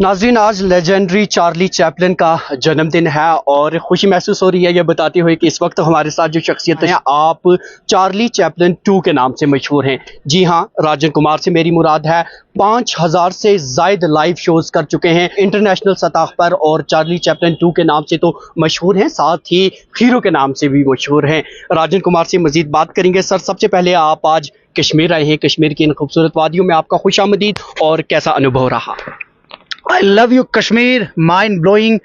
नाज़रीन, आज legendary Charlie Chaplin का जन्मदिन है और खुशी महसूस हो रही है ये बताते हुए कि इस वक्त हमारे साथ जो शख्सियत हैं, आप चार्ली चैपलिन 2 के नाम से मशहूर हैं। जी हाँ, राजन कुमार से मेरी मुराद है। 5000 से ज़ायद लाइव शोज कर चुके हैं इंटरनेशनल सतह पर और चार्ली चैपलिन 2 के नाम से तो मशहूर हैं, साथ ही हीरो के नाम से भी मशहूर हैं। राजन कुमार से मजीद बात करेंगे। सर, सबसे पहले आप आज कश्मीर आए हैं, कश्मीर की इन खूबसूरत वादियों में आपका खुशामदीद और कैसा अनुभव रहा? I love you Kashmir, mind blowing.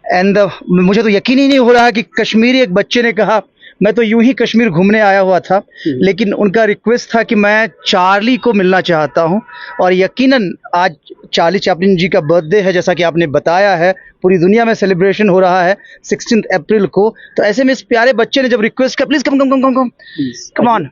And मुझे तो यकीन ही नहीं हो रहा कि कश्मीरी एक बच्चे ने कहा मैं तो यूं ही कश्मीर घूमने आया हुआ था, लेकिन उनका रिक्वेस्ट था कि मैं चार्ली को मिलना चाहता हूं। और यकीनन आज चार्ली चैपलिन जी का बर्थडे है, जैसा कि आपने बताया है, पूरी दुनिया में सेलिब्रेशन हो रहा है 16 अप्रैल को। तो ऐसे में इस प्यारे बच्चे ने जब रिक्वेस्ट किया, please come come come come come come on,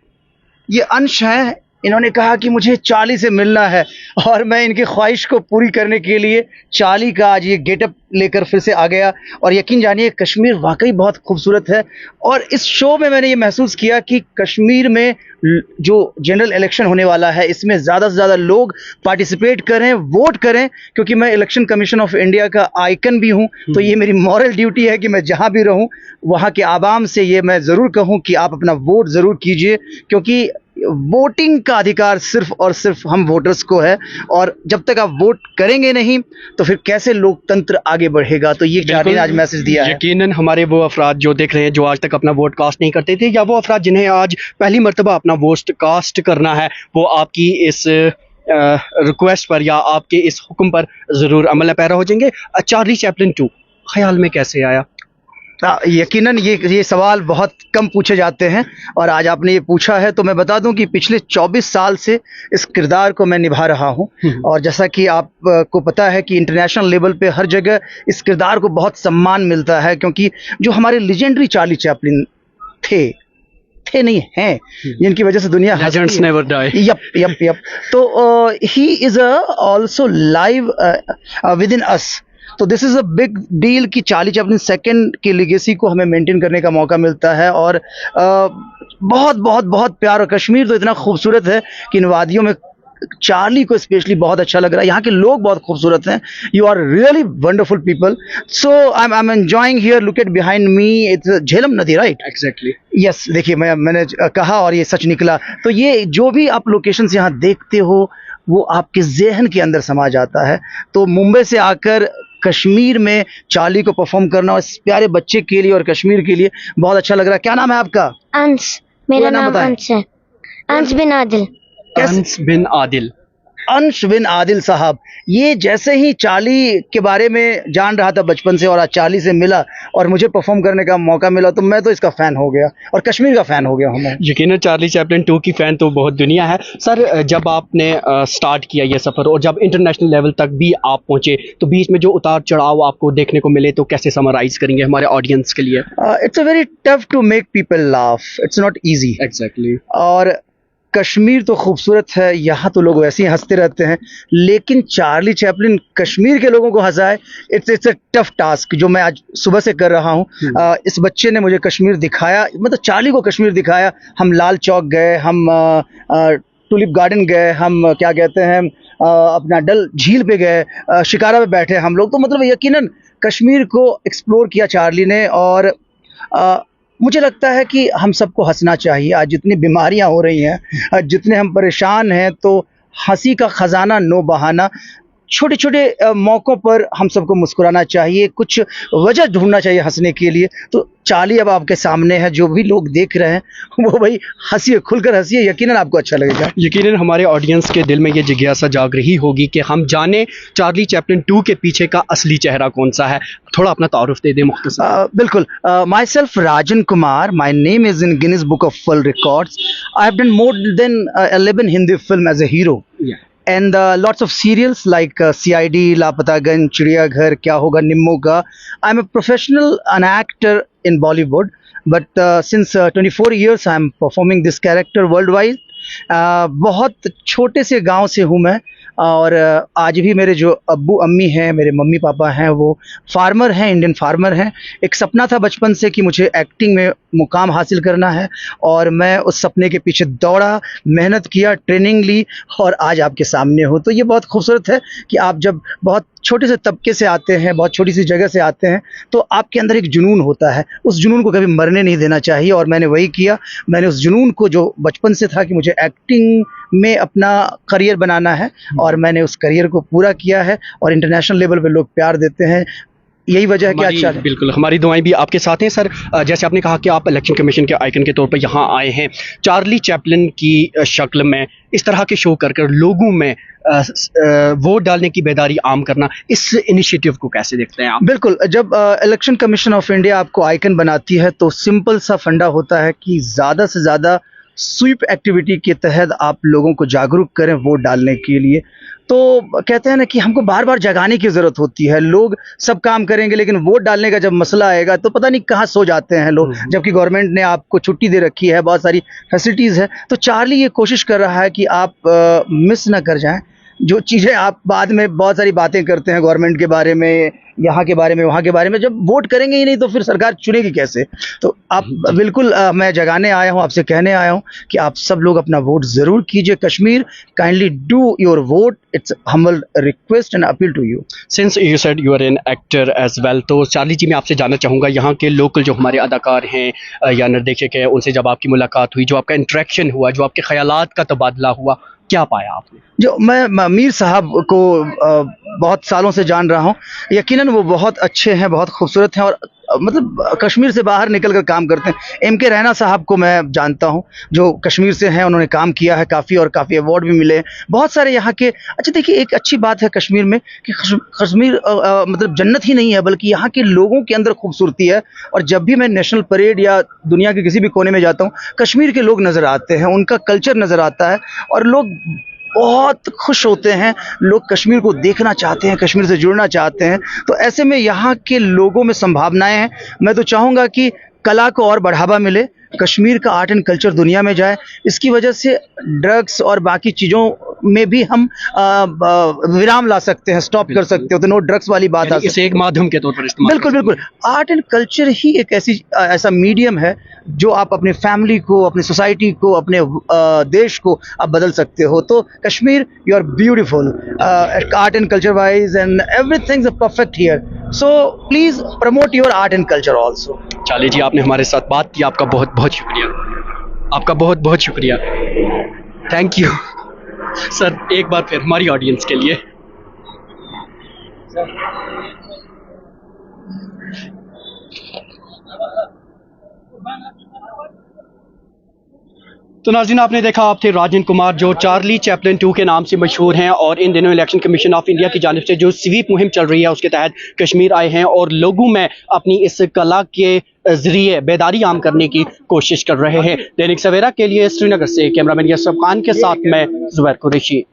ये अंश है, इन्होंने कहा कि मुझे चार्ली से मिलना है और मैं इनकी ख्वाहिश को पूरी करने के लिए चार्ली का आज ये गेटअप लेकर फिर से आ गया। और यकीन जानिए, कश्मीर वाकई बहुत खूबसूरत है। और इस शो में मैंने ये महसूस किया कि कश्मीर में जो जनरल इलेक्शन होने वाला है, इसमें ज़्यादा से ज़्यादा लोग पार्टिसिपेट करें, वोट करें, क्योंकि मैं इलेक्शन कमीशन ऑफ इंडिया का आइकन भी हूँ। तो ये मेरी मॉरल ड्यूटी है कि मैं जहाँ भी रहूँ वहाँ के आवाम से ये मैं ज़रूर कहूँ कि आप अपना वोट ज़रूर कीजिए, क्योंकि वोटिंग का अधिकार सिर्फ और सिर्फ हम वोटर्स को है। और जब तक आप वोट करेंगे नहीं तो फिर कैसे लोकतंत्र आगे बढ़ेगा। तो ये चार्ली ने आज मैसेज दिया है। यकीनन हमारे वो अफराद जो देख रहे हैं, जो आज तक अपना वोट कास्ट नहीं करते थे, या वो अफराद जिन्हें आज पहली मर्तबा अपना वोट कास्ट करना है, वो आपकी इस रिक्वेस्ट पर या आपके इस हुक्म पर ज़रूर अमल पैरा हो जाएंगे। चार्ली चैपलिन 2 ख्याल में कैसे आया? यकीनन ये सवाल बहुत कम पूछे जाते हैं और आज आपने ये पूछा है। तो मैं बता दूं कि पिछले 24 साल से इस किरदार को मैं निभा रहा हूं। और जैसा कि आपको पता है कि इंटरनेशनल लेवल पे हर जगह इस किरदार को बहुत सम्मान मिलता है, क्योंकि जो हमारे लेजेंडरी चार्ली चैपलिन थे नहीं हैं, जिनकी वजह से दुनिया लेजेंड्स नेवर डाई। यप तो he is also live within us. तो this is a big deal कि चार्ली चैपलिन सेकंड की लेगेसी को हमें मेंटेन करने का मौका मिलता है। और बहुत बहुत बहुत प्यार। और कश्मीर तो इतना खूबसूरत है कि इन वादियों में चार्ली को स्पेशली बहुत अच्छा लग रहा है। यहाँ के लोग बहुत खूबसूरत हैं। You are really wonderful people. So I am enjoying here. Look at behind me, it's Jhelum नदी, राइट? Exactly, yes. देखिए, मैंने कहा और ये सच निकला। तो ये जो भी आप लोकेशंस यहाँ देखते हो वो आपके जहन के अंदर समा जाता है। तो मुंबई से आकर कश्मीर में चार्ली को परफॉर्म करना और इस प्यारे बच्चे के लिए और कश्मीर के लिए बहुत अच्छा लग रहा है। क्या नाम है आपका? अंश। मेरा नाम अंश है। अंश बिन आदिल। अंश बिन आदिल। अंश बिन आदिल साहब, ये जैसे ही चार्ली के बारे में जान रहा था बचपन से और आज चार्ली से मिला और मुझे परफॉर्म करने का मौका मिला, तो मैं तो इसका फ़ैन हो गया और कश्मीर का फ़ैन हो गया हूँ मैं। यकीनन चार्ली चैपलिन 2 की फ़ैन तो बहुत दुनिया है। सर, जब आपने स्टार्ट किया ये सफ़र और जब इंटरनेशनल लेवल तक भी आप पहुँचे, तो बीच में जो उतार चढ़ाव आपको देखने को मिले, तो कैसे समराइज़ करेंगे हमारे ऑडियंस के लिए? It's a very tough to make people laugh, it's not easy. Exactly. और कश्मीर तो खूबसूरत है, यहाँ तो लोग वैसे ही हंसते रहते हैं, लेकिन चार्ली चैपलिन कश्मीर के लोगों को हंसाए, इट्स अ टफ टास्क, जो मैं आज सुबह से कर रहा हूँ। इस बच्चे ने मुझे कश्मीर दिखाया, मतलब चार्ली को कश्मीर दिखाया। हम लाल चौक गए, हम टूलिप गार्डन गए, हम क्या कहते हैं अपना डल झील पे गए, शिकारा पे बैठे हम लोग। तो मतलब यकीनन कश्मीर को एक्सप्लोर किया चार्ली ने। और मुझे लगता है कि हम सबको हंसना चाहिए। आज जितनी बीमारियां हो रही हैं, जितने हम परेशान हैं, तो हंसी का खजाना नो बहाना। छोटे छोटे मौक़ों पर हम सबको मुस्कुराना चाहिए, कुछ वजह ढूंढना चाहिए हंसने के लिए। तो चार्ली अब आपके सामने है, जो भी लोग देख रहे हैं वो भाई हंसिए, खुलकर हंसिए, यकीनन आपको अच्छा लगेगा। यकीनन हमारे ऑडियंस के दिल में ये जिज्ञासा जाग रही होगी कि हम जाने चार्ली चैपलिन 2 के पीछे का असली चेहरा कौन सा है। थोड़ा अपना तारुफ दे दें मुख्तसर। बिल्कुल। Myself Rajan Kumar, my name is in Guinness Book of World Records. I have done more than 11 Hindi film as a hero and lots of serials like CID, Lapataganj, Chidiyaghar, क्या होगा निम्मो का। I'm a professional an actor in Bollywood, but since 24 years I'm performing this character worldwide. बहुत छोटे से गांव से हूँ मैं और आज भी मेरे जो अब्बू अम्मी हैं, मेरे मम्मी पापा हैं, वो फार्मर हैं, इंडियन फार्मर हैं। एक सपना था बचपन से कि मुझे एक्टिंग में मुकाम हासिल करना है और मैं उस सपने के पीछे दौड़ा, मेहनत किया, ट्रेनिंग ली और आज आपके सामने हूँ। तो ये बहुत खूबसूरत है कि आप जब बहुत छोटे से तबके से आते हैं, बहुत छोटी सी जगह से आते हैं, तो आपके अंदर एक जुनून होता है। उस जुनून को कभी मरने नहीं देना चाहिए और मैंने वही किया। मैंने उस जुनून को, जो बचपन से था कि मुझे एक्टिंग में अपना करियर बनाना है, और मैंने उस करियर को पूरा किया है और इंटरनेशनल लेवल पे लोग प्यार देते हैं। यही वजह है कि अच्छा है। बिल्कुल, हमारी दुआएं भी आपके साथ हैं सर। जैसे आपने कहा कि आप इलेक्शन कमीशन के आइकन के तौर पर यहाँ आए हैं, चार्ली चैपलिन की शक्ल में इस तरह के शो कर लोगों में वोट डालने की बेदारी आम करना, इस इनिशिएटिव को कैसे देखते हैं आप? बिल्कुल, जब इलेक्शन कमीशन ऑफ इंडिया आपको आइकन बनाती है तो सिंपल सा फंडा होता है कि ज़्यादा से ज़्यादा स्वीप एक्टिविटी के तहत आप लोगों को जागरूक करें वोट डालने के लिए। तो कहते हैं ना कि हमको बार बार जगाने की ज़रूरत होती है। लोग सब काम करेंगे लेकिन वोट डालने का जब मसला आएगा तो पता नहीं कहाँ सो जाते हैं लोग, जबकि गवर्नमेंट ने आपको छुट्टी दे रखी है, बहुत सारी फैसिलिटीज़ है। तो चार्ली ये कोशिश कर रहा है कि आप मिस ना कर जाएं जो चीज़ें आप बाद में बहुत सारी बातें करते हैं गवर्नमेंट के बारे में, यहाँ के बारे में, वहाँ के बारे में, जब वोट करेंगे ही नहीं तो फिर सरकार चुनेगी कैसे? तो आप बिल्कुल मैं जगाने आया हूँ, आपसे कहने आया हूँ कि आप सब लोग अपना वोट ज़रूर कीजिए। Kashmir, kindly do your vote, it's humble request and appeal to you. Since you said you are an actor as well, तो चार्ली जी मैं आपसे जानना चाहूँगा, यहाँ के लोकल जो हमारे अदाकार हैं या निर्देशक हैं, उनसे जब आपकी मुलाकात हुई, जो आपका इंटरेक्शन हुआ, जो आपके ख्यालात का तबादला हुआ, क्या पाया आपने? जो मैं मीर साहब को बहुत सालों से जान रहा हूँ, यकीनन वो बहुत अच्छे हैं, बहुत खूबसूरत हैं और मतलब कश्मीर से बाहर निकल कर काम करते हैं। एम.के. रैना साहब को मैं जानता हूँ, जो कश्मीर से हैं, उन्होंने काम किया है काफ़ी और काफ़ी अवार्ड भी मिले हैं। बहुत सारे यहाँ के, अच्छा देखिए एक अच्छी बात है कश्मीर में कि कश्मीर मतलब जन्नत ही नहीं है बल्कि यहाँ के लोगों के अंदर खूबसूरती है। और जब भी मैं नेशनल परेड या दुनिया के किसी भी कोने में जाता हूँ, कश्मीर के लोग नज़र आते हैं, उनका कल्चर नज़र आता है और लोग बहुत खुश होते हैं। लोग कश्मीर को देखना चाहते हैं, कश्मीर से जुड़ना चाहते हैं। तो ऐसे में यहाँ के लोगों में संभावनाएं हैं। मैं तो चाहूँगा कि कला को और बढ़ावा मिले, कश्मीर का आर्ट एंड कल्चर दुनिया में जाए। इसकी वजह से ड्रग्स और बाकी चीज़ों में भी हम विराम ला सकते हैं, स्टॉप कर सकते हो। तो नो ड्रग्स वाली बात आ सकती है, इसे एक माध्यम के तौर पर इस्तेमाल। बिल्कुल बिल्कुल। आर्ट एंड कल्चर ही एक ऐसा मीडियम है जो आप अपने फैमिली को, अपनी सोसाइटी को, अपने देश को आप बदल सकते हो। तो Kashmir, you are beautiful art and culture wise and everything is perfect here. So please promote your art and culture also. Charlie ji, आपने हमारे साथ बात की, आपका बहुत बहुत शुक्रिया। आपका बहुत बहुत शुक्रिया, थैंक यू सर। एक बार फिर हमारी ऑडियंस के लिए तो नाज़रीन, आपने देखा, आप थे राजन कुमार, जो चार्ली चैपलिन 2 के नाम से मशहूर हैं और इन दिनों इलेक्शन कमीशन ऑफ इंडिया की जानिब से जो स्वीप मुहिम चल रही है उसके तहत कश्मीर आए हैं और लोगों में अपनी इस कला के जरिए बेदारी आम करने की कोशिश कर रहे हैं। दैनिक सवेरा के लिए श्रीनगर से कैमरामैन यसफ खान के साथ मैं जुबैर कुरैशी।